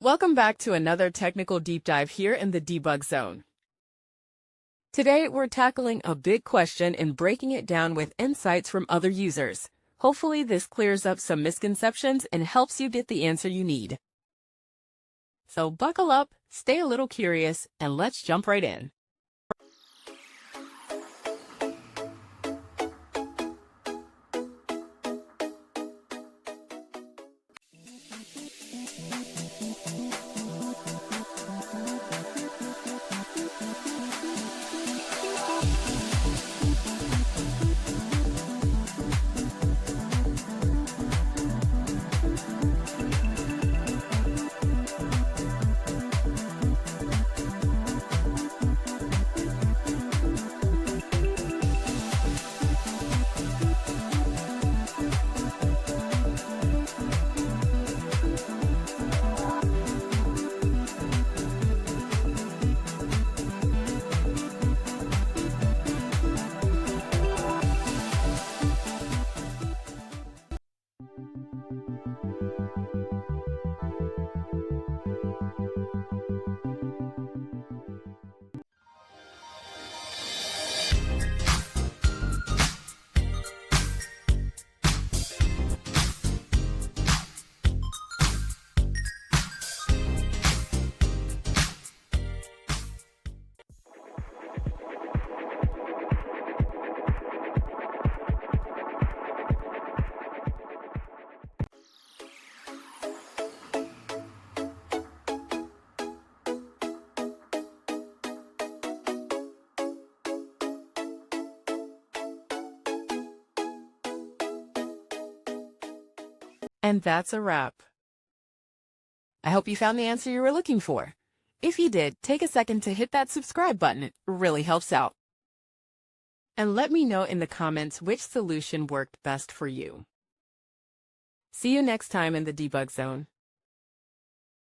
Welcome back to another technical deep dive here in the debug zone. Today, we're tackling a big question and breaking it down with insights from other users. Hopefully, this clears up some misconceptions and helps you get the answer you need. So buckle up, stay a little curious, and let's jump right in. And that's a wrap. I hope you found the answer you were looking for. If you did, take a second to hit that subscribe button. It really helps out. And let me know in the comments which solution worked best for you. See you next time in the debug zone.